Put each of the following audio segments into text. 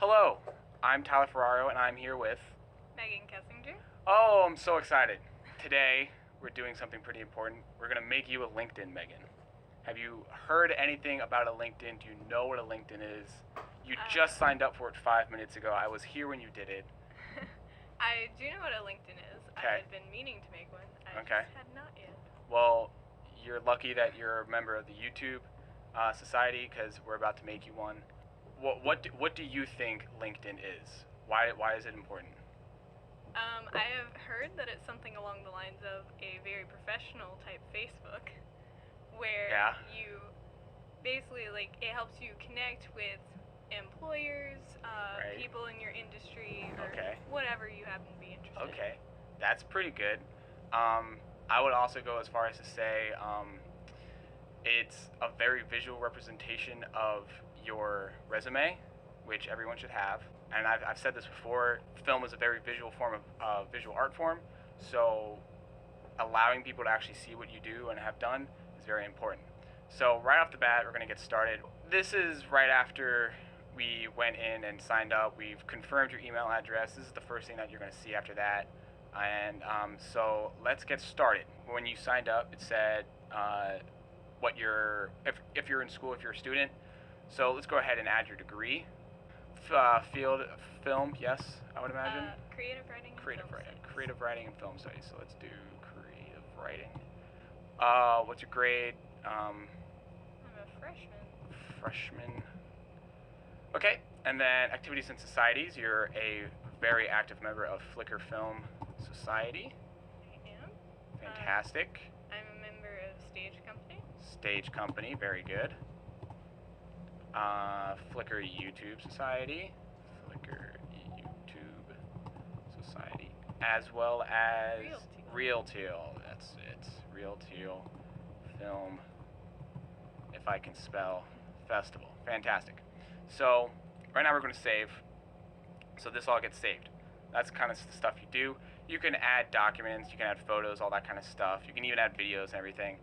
Hello, I'm Tyler Ferraro and I'm here with... Megan Kessinger. Oh, I'm so excited. Today, we're doing something pretty important. We're going to make you a LinkedIn, Megan. Have you heard anything about a LinkedIn? Do you know what a LinkedIn is? You just signed up for it 5 minutes ago. I was here when you did it. I do know what a LinkedIn is. Okay. I had been meaning to make one. I just had not yet. Well, you're lucky that you're a member of the YouTube Society because we're about to make you one. What do you think LinkedIn is? Why is it important? I have heard that it's something along the lines of a very professional type Facebook, where you basically, like, it helps you connect with employers, people in your industry, or whatever you happen to be interested in. Okay, that's pretty good. I would also go as far as to say it's a very visual representation of your resume, which everyone should have. And I've said this before, film is a very visual form of visual art form, so allowing people to actually see what you do and have done is very important. So right off the bat, we're going to get started. This is right after we went in and signed up. We've confirmed your email address. This is the first thing that you're going to see after that. And so let's get started. When you signed up, it said what if you're in school, if you're a student. So let's go ahead and add your degree. Field film, yes, I would imagine. Creative writing. Creative writing and film studies. So let's do creative writing. What's your grade? I'm a freshman. Freshman. Okay, and then activities and societies. You're a very active member of Flickr Film Society. I am. Fantastic. I'm a member of Stage Company. Stage Company, very good. Flickr YouTube Society. Flickr YouTube Society. As well as Realteal. That's it. Realteal Film, if I can spell, Festival. Fantastic. So right now we're going to save. So this all gets saved. That's kind of the stuff you do. You can add documents, you can add photos, all that kind of stuff. You can even add videos and everything.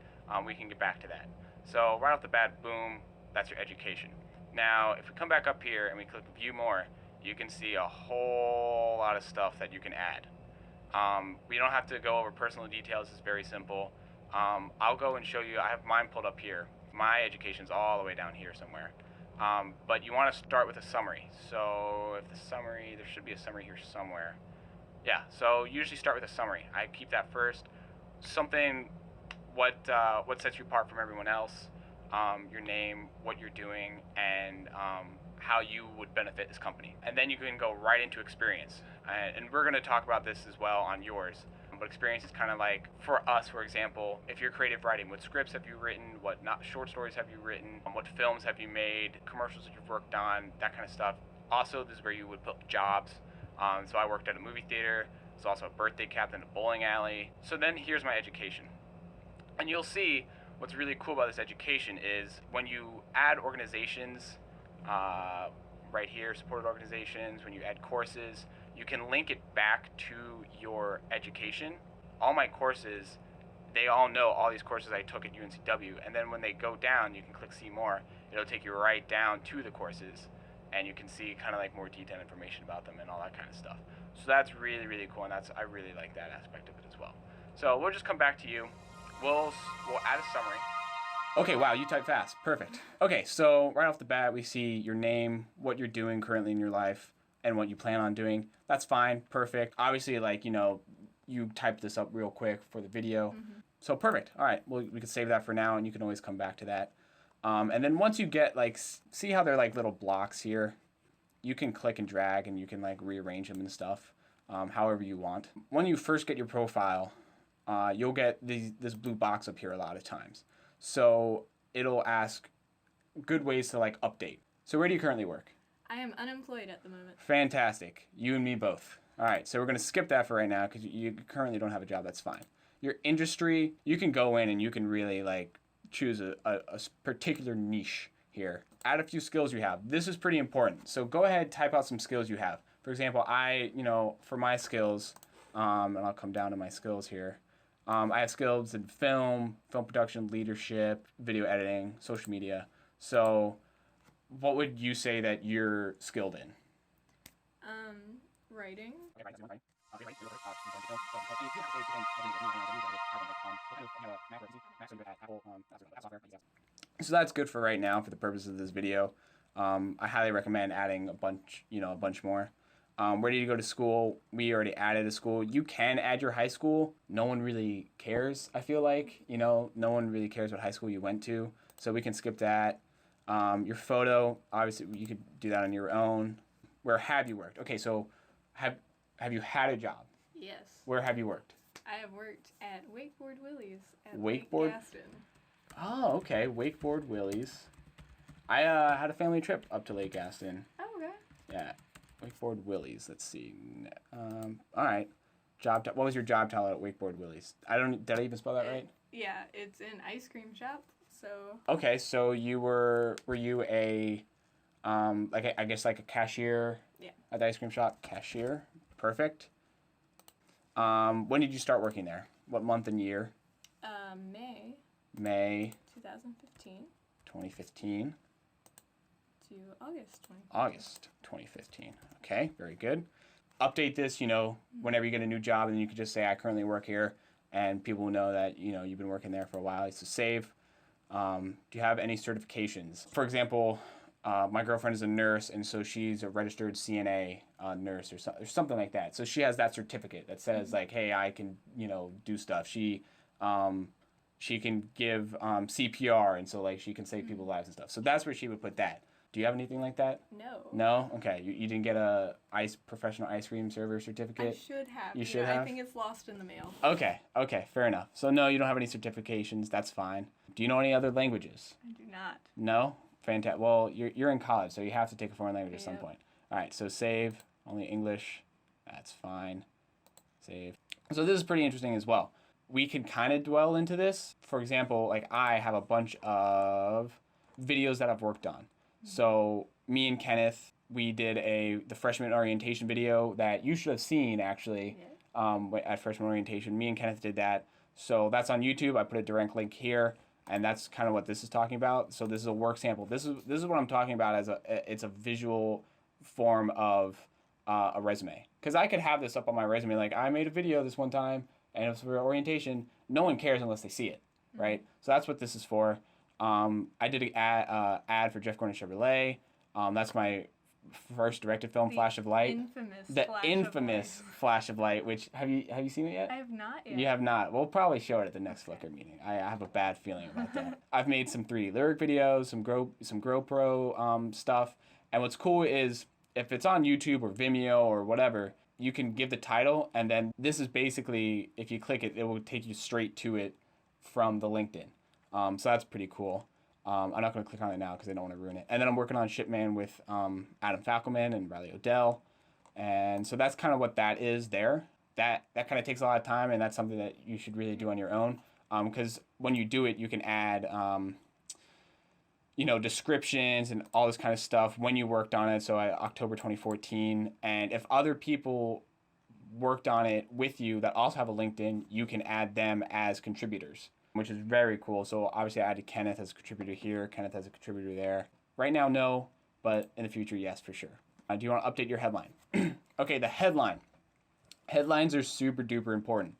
We can get back to that. So right off the bat, boom, that's your education. Now, if we come back up here and we click View More, you can see a whole lot of stuff that you can add. We don't have to go over personal details. It's very simple. I'll go and show you. I have mine pulled up here. My education's all the way down here somewhere. But you want to start with a summary. So if the summary, there should be a summary here somewhere. Yeah, so usually start with a summary. I keep that first. Something, what sets you apart from everyone else, your name, what you're doing, and how you would benefit this company. And then you can go right into experience. And we're going to talk about this as well on yours. But experience is kind of like, for us, for example, if you're creative writing, what scripts have you written, what short stories have you written, what films have you made, commercials that you've worked on, that kind of stuff. Also, this is where you would put jobs. So I worked at a movie theater. I was also a birthday captain at a bowling alley. So then here's my education. And you'll see what's really cool about this education is when you add organizations, right here, supported organizations, when you add courses, you can link it back to your education. All my courses, they all know all these courses I took at UNCW, and then when they go down, you can click See More. It'll take you right down to the courses, and you can see kind of like more detailed information about them and all that kind of stuff. So that's really, really cool, and I really like that aspect of it as well. So we'll just come back to you. We'll add a summary. Okay, wow, you type fast. Perfect. Okay, so right off the bat, we see your name, what you're doing currently in your life, and what you plan on doing. That's fine, perfect. Obviously, like, you typed this up real quick for the video. Mm-hmm. So perfect. All right, well, we can save that for now, and you can always come back to that. And then once you get, like, see how they're like little blocks here? You can click and drag, and you can, like, rearrange them and stuff however you want. When you first get your profile, you'll get this blue box up here a lot of times. So it'll ask good ways to, like, update. So where do you currently work? I am unemployed at the moment. Fantastic. You and me both. All right, so we're going to skip that for right now because you currently don't have a job. That's fine. Your industry, you can go in and you can really, like, choose a particular niche here. Add a few skills you have. This is pretty important. So go ahead, type out some skills you have. For example, for my skills, and I'll come down to my skills here. I have skills in film production, leadership, video editing, social media. So what would you say that you're skilled in? Writing. So that's good for right now for the purpose of this video. I highly recommend adding a bunch more. Where did you go to school? We already added a school. You can add your high school. No one really cares, I feel like. No one really cares what high school you went to. So we can skip that. Your photo, obviously, you could do that on your own. Where have you worked? Okay, so have you had a job? Yes. Where have you worked? I have worked at Wakeboard Willys at Wakeboard? Lake Gaston. Oh, okay. Wakeboard Willys. I had a family trip up to Lake Gaston. Oh, okay. Yeah. Wakeboard Willys. Let's see. All right. What was your job title at Wakeboard Willys? Did I even spell that right? Yeah, it's an ice cream shop. So. Okay, so were you a I guess like a cashier? Yeah. At the ice cream shop? Cashier. Perfect. When did you start working there? What month and year? May. May. 2015. 2015. To August 2015. August 2015. Okay, very good. Update this, whenever you get a new job, and you could just say, I currently work here, and people will know that, you've been working there for a while. So save. Do you have any certifications? For example, my girlfriend is a nurse, and so she's a registered CNA nurse or something like that. So she has that certificate that says, like, hey, I can, do stuff. She can give CPR, and so, like, she can save people's lives and stuff. So that's where she would put that. Do you have anything like that? No. No? Okay. You didn't get a professional ice cream server certificate? I should have. You should have? I think it's lost in the mail. Okay. Fair enough. So, no, you don't have any certifications. That's fine. Do you know any other languages? I do not. No? Fantastic. Well, you're in college, so you have to take a foreign language at some point. All right, so save. Only English. That's fine. Save. So this is pretty interesting as well. We can kind of dwell into this. For example, like I have a bunch of videos that I've worked on. So me and Kenneth, we did the freshman orientation video that you should have seen actually at freshman orientation. Me and Kenneth did that. So that's on YouTube. I put a direct link here. And that's kind of what this is talking about. So this is a work sample. This is what I'm talking about as it's a visual form of a resume. Because I could have this up on my resume, like I made a video this one time, and it was for orientation. No one cares unless they see it, right? So that's what this is for. I did an ad for Jeff Gordon Chevrolet. That's my first directed film, Flash of Light. The infamous Flash of Light. Which have you seen it yet? I have not yet. You have not. We'll probably show it at the next Flickr meeting. I have a bad feeling about that. I've made some 3D lyric videos, some GoPro stuff, and what's cool is if it's on YouTube or Vimeo or whatever, you can give the title, and then this is basically, if you click it, it will take you straight to it from the LinkedIn. So that's pretty cool. I'm not going to click on it now because I don't want to ruin it. And then I'm working on Shipman with Adam Falkelman and Riley Odell. And so that's kind of what that is there. That kind of takes a lot of time, and that's something that you should really do on your own. Because when you do it, you can add, descriptions and all this kind of stuff when you worked on it. So October 2014. And if other people worked on it with you that also have a LinkedIn, you can add them as contributors, which is very cool. So obviously I added Kenneth as a contributor here, Kenneth as a contributor there. Right now, no, but in the future, yes, for sure. Do you want to update your headline? Okay, the headline. Headlines are super duper important.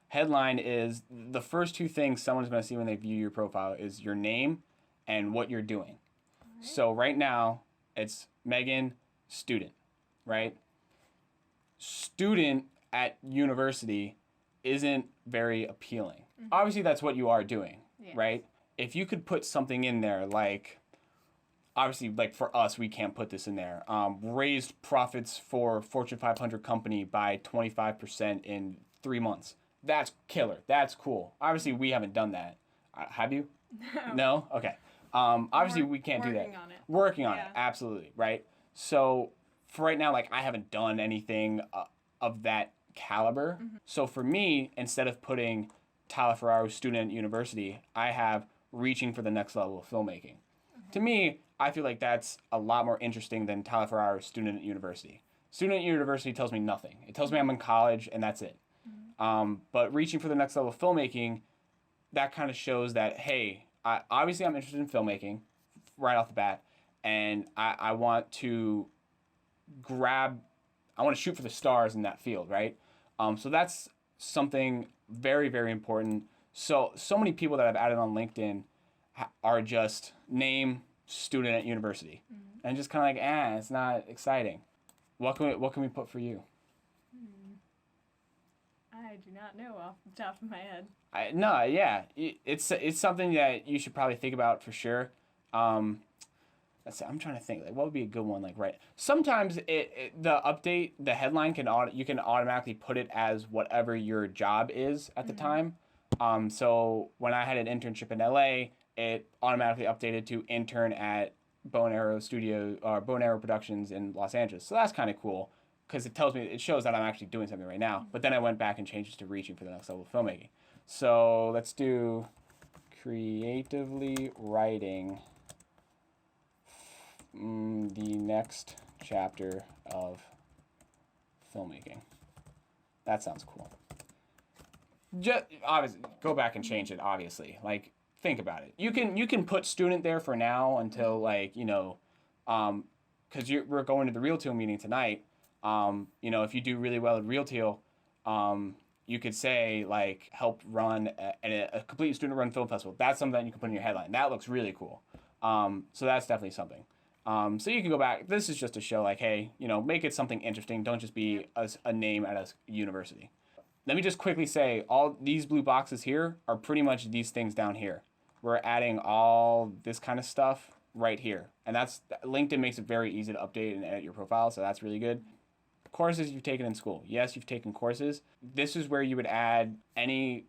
Headline is the first 2 things someone's going to see when they view your profile is your name and what you're doing. Right. So right now, it's Megan, student, right? Student at university isn't very appealing. Mm-hmm. Obviously, that's what you are doing, right? If you could put something in there like, obviously, like for us, we can't put this in there. Raised profits for Fortune 500 company by 25% in 3 months. That's killer. That's cool. Obviously, we haven't done that. Have you? No? Okay. Obviously, we can't do that. Working on it. Absolutely, right? So for right now, like I haven't done anything of that caliber. Mm-hmm. So for me, instead of putting Tyler Ferraro student at university, I have reaching for the next level of filmmaking. Mm-hmm. To me, I feel like that's a lot more interesting than Tyler Ferraro student at university. Student at university tells me nothing. It tells me I'm in college and that's it. Mm-hmm. But reaching for the next level of filmmaking, that kind of shows that, hey, obviously I'm interested in filmmaking right off the bat, and I want to grab I want to shoot for the stars in that field, right? So that's something very, very important. So many people that I've added on LinkedIn are just name, student at university. And just kind of like, it's not exciting. What can we put for you? I do not know off the top of my head. It's something that you should probably think about for sure. I'm trying to think, like, what would be a good one, like, right? Sometimes the headline you can automatically put it as whatever your job is at the time. So when I had an internship in LA, it automatically updated to intern at Bow and Arrow Studio or Bow and Arrow Productions in Los Angeles. So that's kind of cool because it shows that I'm actually doing something right now. But then I went back and changed it to reaching for the next level of filmmaking. So let's do creatively writing the next chapter of filmmaking. That sounds cool. Just obviously go back and change it. Obviously, like, think about it. You can put student there for now until, like, because we're going to the Real Teal meeting tonight. If you do really well at Real Teal, you could say, like, help run a complete student run film festival. That's something that you can put in your headline. That looks really cool. So that's definitely something. So you can go back. This is just to show, like, hey, make it something interesting. Don't just be a name at a university. Let me just quickly say, all these blue boxes here are pretty much these things down here. We're adding all this kind of stuff right here. And LinkedIn makes it very easy to update and edit your profile, so that's really good. Courses you've taken in school. Yes, you've taken courses. This is where you would add any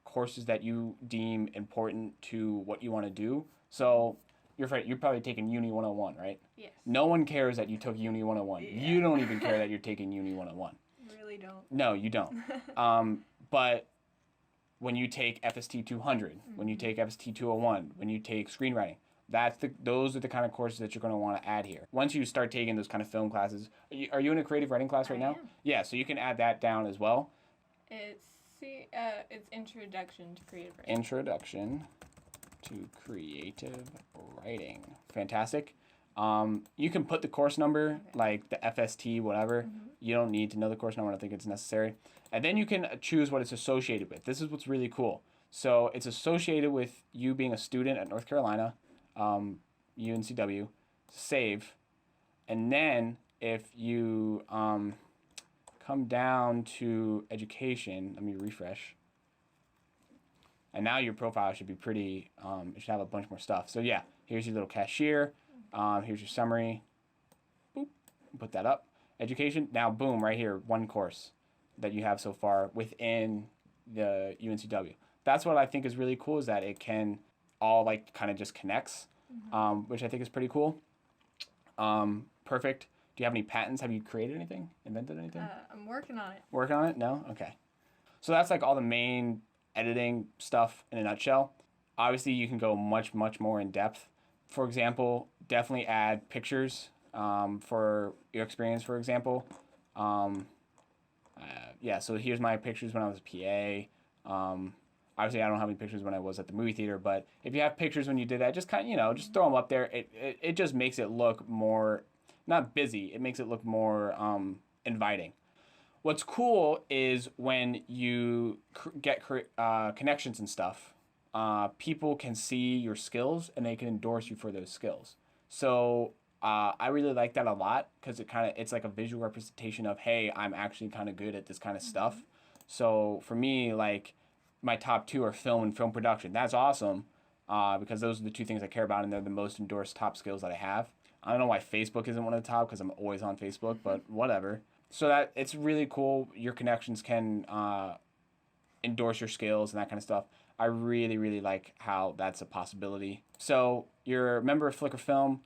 courses that you deem important to what you want to do. So you're probably taking Uni 101, right? Yes. No one cares that you took Uni 101. Yeah. You don't even care that you're taking Uni 101. Really don't. No, you don't. But when you take FST 200, when you take FST 201, when you take screenwriting, those are the kind of courses that you're going to want to add here. Once you start taking those kind of film classes, are you in a creative writing class right now? I am. Yeah, so you can add that down as well. It's Introduction to Creative Writing. Introduction to Creative Writing. Fantastic. You can put the course number, like the FST, whatever. You don't need to know the course number. I don't think it's necessary. And then you can choose what it's associated with. This is what's really cool. So it's associated with you being a student at North Carolina, UNCW, save. And then if you come down to education, let me refresh. And now your profile should be pretty, it should have a bunch more stuff. So yeah, here's your little cashier. Here's your summary. Boop, put that up. Education, now boom, right here, one course that you have so far within the UNCW. That's what I think is really cool, is that it can all, like, kind of just connects, which I think is pretty cool. Perfect. Do you have any patents? Have you created anything? Invented anything? I'm working on it. Working on it? No? Okay. So that's, like, all the main editing stuff in a nutshell. Obviously, you can go much, much more in depth. For example, definitely add pictures for your experience, for example. So here's my pictures when I was a PA. Obviously, I don't have any pictures when I was at the movie theater, but if you have pictures when you did that, just kind of, just throw them up there. It just makes it look more, not busy, it makes it look more inviting. What's cool is when you get connections and stuff, people can see your skills and they can endorse you for those skills. So I really like that a lot because it's like a visual representation of, hey, I'm actually kind of good at this kind of stuff. So for me, like, my top two are film and film production. That's awesome because those are the two things I care about, and they're the most endorsed top skills that I have. I don't know why Facebook isn't one of the top because I'm always on Facebook, but whatever. So that it's really cool. Your connections can endorse your skills and that kind of stuff. I really, really like how that's a possibility. So you're a member of Flickr Film,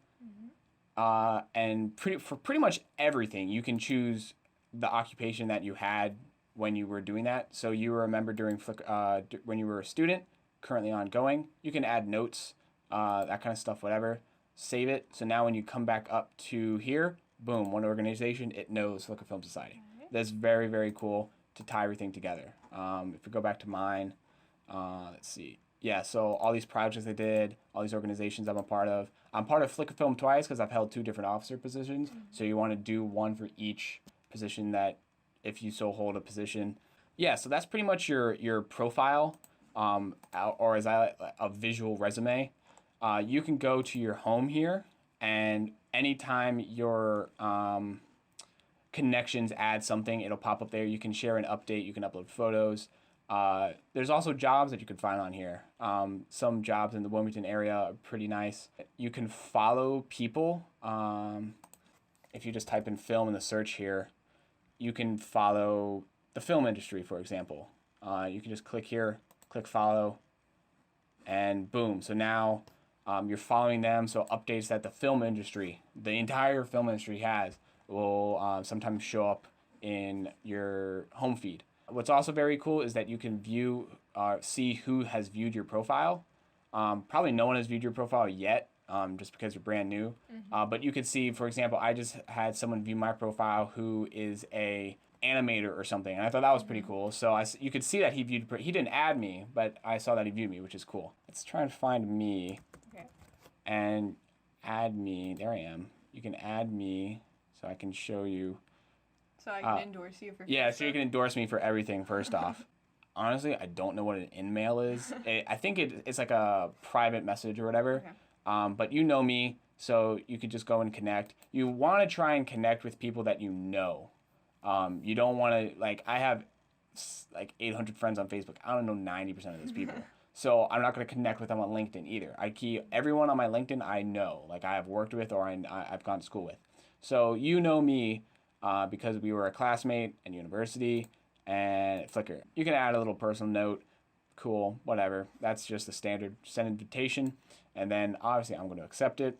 and for pretty much everything, you can choose the occupation that you had when you were doing that. So you were a member during when you were a student, currently ongoing. You can add notes, that kind of stuff, whatever. Save it. So now when you come back up to here, boom, one organization, it knows Flickr Film Society. That's very, very cool to tie everything together. If we go back to mine, let's see. Yeah, so all these projects I did, all these organizations I'm a part of. I'm part of Flickr Film twice because I've held 2 different officer positions. So you want to do one for each position that if you so hold a position. Yeah, so that's pretty much your profile, or as a visual resume. You can go to your home here, and anytime your connections add something, it'll pop up there. You can share an update. You can upload photos. There's also jobs that you can find on here. Some jobs in the Wilmington area are pretty nice. You can follow people. If you just type in film in the search here, you can follow the film industry, for example. You can just click here, click follow, and boom. So now you're following them. So updates that the film industry, the entire film industry has, will sometimes show up in your home feed. What's also very cool is that you can view, see who has viewed your profile. Probably no one has viewed your profile yet, just because you're brand new. But you could see, for example, I just had someone view my profile who is a animator or something, and I thought that was pretty cool. So you could see that he viewed. He didn't add me, but I saw that he viewed me, which is cool. Let's try and find me, and add me. There I am. You can add me, so I can show you. So I can endorse you for. Yeah, so you can endorse me for everything. First off, honestly, I don't know what an in-mail is. I think it's like a private message or whatever. Okay. But you know me, so you could just go and connect. You want to try and connect with people that you know. You don't want to, like, I have like 800 friends on Facebook. I don't know 90% of those people. So I'm not going to connect with them on LinkedIn either. I keep everyone on my LinkedIn I know, like I have worked with or I've gone to school with. So you know me because we were a classmate in university and at Flickr. You can add a little personal note. Cool, whatever. That's just the standard send invitation. And then obviously I'm going to accept it.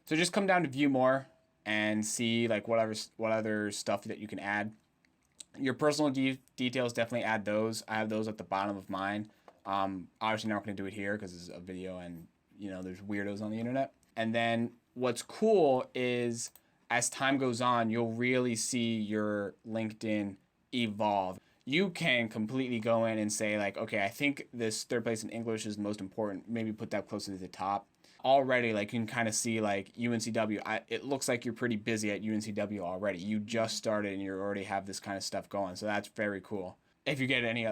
So just come down to view more and see like what other stuff that you can add. Your personal details, definitely add those. I have those at the bottom of mine. Obviously not going to do it here because it's a video and there's weirdos on the internet. And then what's cool is as time goes on, you'll really see your LinkedIn evolve. You can completely go in and say like, okay, I think this third place in English is the most important. Maybe put that closer to the top. Already, like you can kind of see like UNCW. It looks like you're pretty busy at UNCW already. You just started and you already have this kind of stuff going. So that's very cool. If you get any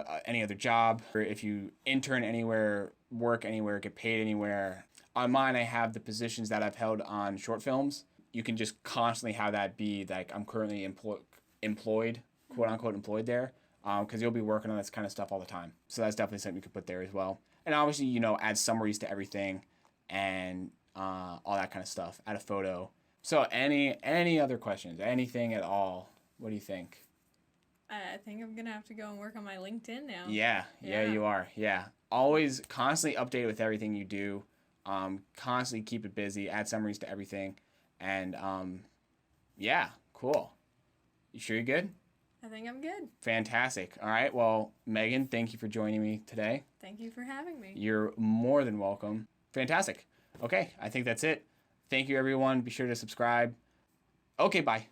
other job, or if you intern anywhere, work anywhere, get paid anywhere. On mine, I have the positions that I've held on short films. You can just constantly have that be like I'm currently employed, quote unquote employed there, because you'll be working on this kind of stuff all the time. So that's definitely something you could put there as well. And obviously, add summaries to everything. And all that kind of stuff. Add a photo. So any other questions? Anything at all? What do you think? I think I'm gonna have to go and work on my LinkedIn now. Yeah, you are. Yeah, always constantly update with everything you do. Constantly keep it busy. Add summaries to everything, and yeah, cool. You sure you're good? I think I'm good. Fantastic. All right. Well, Megan, thank you for joining me today. Thank you for having me. You're more than welcome. Fantastic. Okay, I think that's it. Thank you, everyone. Be sure to subscribe. Okay, bye.